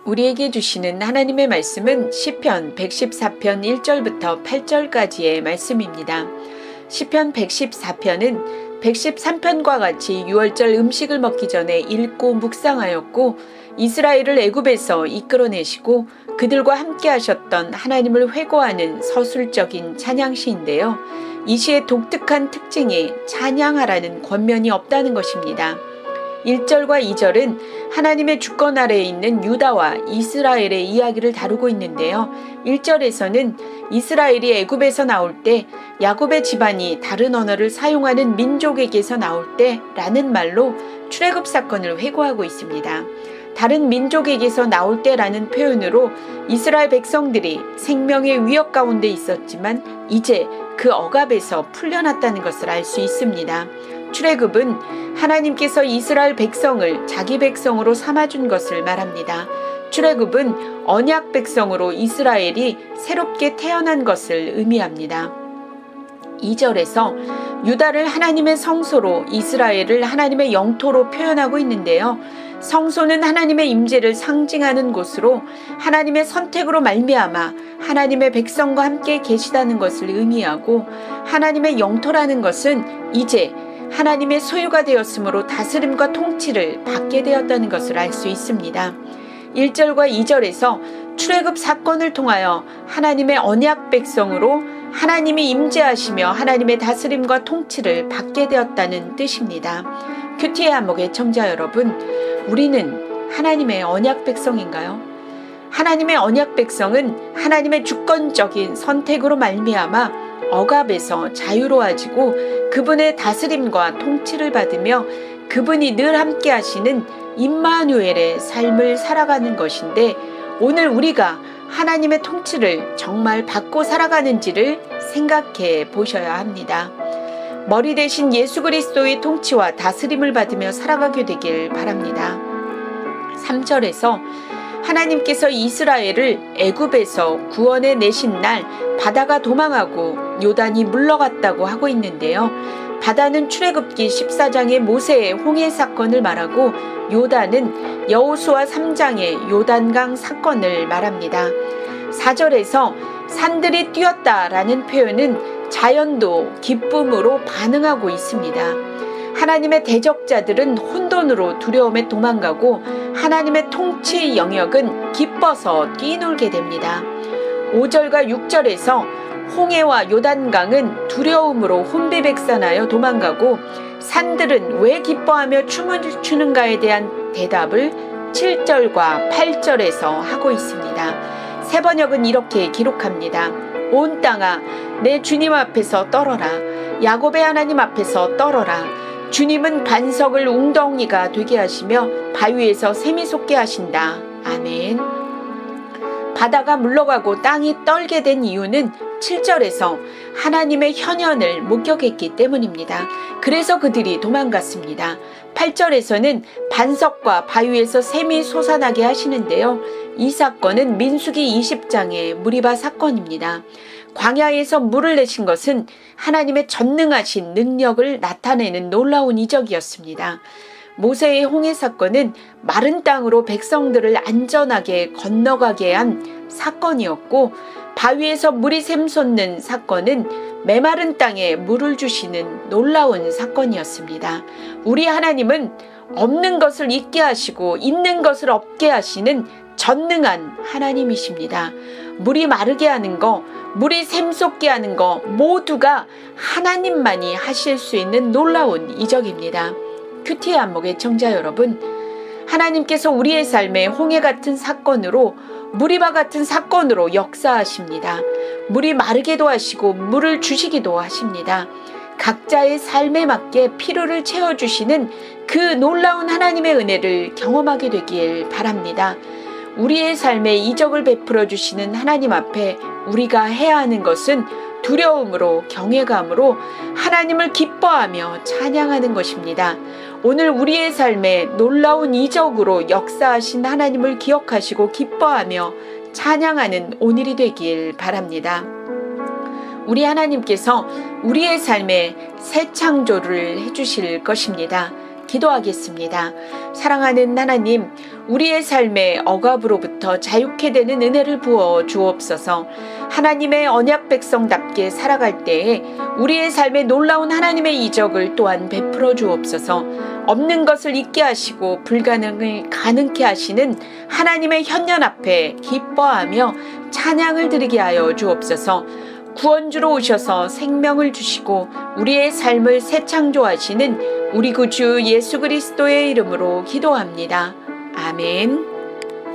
우리에게 주시는 하나님의 말씀은 시편 114편 1절부터 8절까지의 말씀입니다. 시편 114편은 113편과 같이 유월절 음식을 먹기 전에 읽고 묵상하였고, 이스라엘을 애굽에서 이끌어내시고 그들과 함께 하셨던 하나님을 회고하는 서술적인 찬양시인데요. 이 시의 독특한 특징이 찬양하라는 권면이 없다는 것입니다. 1절과 2절은 하나님의 주권 아래에 있는 유다와 이스라엘의 이야기를 다루고 있는데요. 1절에서는 이스라엘이 애굽에서 나올 때 야곱의 집안이 다른 언어를 사용하는 민족에게서 나올 때라는 말로 출애굽 사건을 회고하고 있습니다. 다른 민족에게서 나올 때라는 표현으로 이스라엘 백성들이 생명의 위협 가운데 있었지만 이제 그 억압에서 풀려났다는 것을 알 수 있습니다. 출애굽은 하나님께서 이스라엘 백성을 자기 백성으로 삼아준 것을 말합니다. 출애굽은 언약 백성으로 이스라엘이 새롭게 태어난 것을 의미합니다. 2절에서 유다를 하나님의 성소로, 이스라엘을 하나님의 영토로 표현하고 있는데요. 성소는 하나님의 임재를 상징하는 곳으로 하나님의 선택으로 말미암아 하나님의 백성과 함께 계시다는 것을 의미하고, 하나님의 영토라는 것은 이제 하나님의 소유가 되었으므로 다스림과 통치를 받게 되었다는 것을 알 수 있습니다. 1절과 2절에서 출애굽 사건을 통하여 하나님의 언약 백성으로 하나님이 임재하시며 하나님의 다스림과 통치를 받게 되었다는 뜻입니다. 큐티의 안목의 청자 여러분, 우리는 하나님의 언약 백성인가요? 하나님의 언약 백성은 하나님의 주권적인 선택으로 말미암아 억압에서 자유로워지고 그분의 다스림과 통치를 받으며 그분이 늘 함께 하시는 임마누엘의 삶을 살아가는 것인데, 오늘 우리가 하나님의 통치를 정말 받고 살아가는지를 생각해 보셔야 합니다. 머리 대신 예수 그리스도의 통치와 다스림을 받으며 살아가게 되길 바랍니다. 3절에서 하나님께서 이스라엘을 애굽에서 구원해 내신 날 바다가 도망하고 요단이 물러갔다고 하고 있는데요. 바다는 출애굽기 14장의 모세의 홍해 사건을 말하고, 요단은 여호수아 3장의 요단강 사건을 말합니다. 4절에서 산들이 뛰었다라는 표현은 자연도 기쁨으로 반응하고 있습니다. 하나님의 대적자들은 혼돈으로 두려움에 도망가고 하나님의 통치 영역은 기뻐서 뛰놀게 됩니다. 5절과 6절에서 홍해와 요단강은 두려움으로 혼비백산하여 도망가고, 산들은 왜 기뻐하며 춤을 추는가에 대한 대답을 7절과 8절에서 하고 있습니다. 새번역은 이렇게 기록합니다. 온 땅아, 내 주님 앞에서 떨어라. 야곱의 하나님 앞에서 떨어라. 주님은 반석을 웅덩이가 되게 하시며 바위에서 샘이 솟게 하신다. 아멘. 바다가 물러가고 땅이 떨게 된 이유는 7절에서 하나님의 현현을 목격했기 때문입니다. 그래서 그들이 도망갔습니다. 8절에서는 반석과 바위에서 샘이 솟아나게 하시는데요. 이 사건은 민수기 20장의 무리바 사건입니다. 광야에서 물을 내신 것은 하나님의 전능하신 능력을 나타내는 놀라운 이적이었습니다. 모세의 홍해 사건은 마른 땅으로 백성들을 안전하게 건너가게 한 사건이었고, 바위에서 물이 샘솟는 사건은 메마른 땅에 물을 주시는 놀라운 사건이었습니다. 우리 하나님은 없는 것을 있게 하시고 있는 것을 없게 하시는 전능한 하나님이십니다. 물이 마르게 하는 거, 물이 샘솟게 하는 거 모두가 하나님만이 하실 수 있는 놀라운 이적입니다. 큐티의 안목의 청자 여러분, 하나님께서 우리의 삶에 홍해 같은 사건으로, 무리바 같은 사건으로 역사하십니다. 물이 마르게도 하시고 물을 주시기도 하십니다. 각자의 삶에 맞게 필요를 채워주시는 그 놀라운 하나님의 은혜를 경험하게 되길 바랍니다. 우리의 삶에 이적을 베풀어 주시는 하나님 앞에 우리가 해야 하는 것은 두려움으로, 경외감으로 하나님을 기뻐하며 찬양하는 것입니다. 오늘 우리의 삶에 놀라운 이적으로 역사하신 하나님을 기억하시고 기뻐하며 찬양하는 오늘이 되길 바랍니다. 우리 하나님께서 우리의 삶에 새 창조를 해주실 것입니다. 기도하겠습니다. 사랑하는 하나님, 우리의 삶에 억압으로부터 자유케 되는 은혜를 부어 주옵소서. 하나님의 언약 백성답게 살아갈 때에 우리의 삶에 놀라운 하나님의 이적을 또한 베풀어 주옵소서. 없는 것을 있게 하시고 불가능을 가능케 하시는 하나님의 현년 앞에 기뻐하며 찬양을 드리게 하여 주옵소서. 구원주로 오셔서 생명을 주시고 우리의 삶을 새 창조하시는 우리 구주 예수 그리스도의 이름으로 기도합니다. 아멘.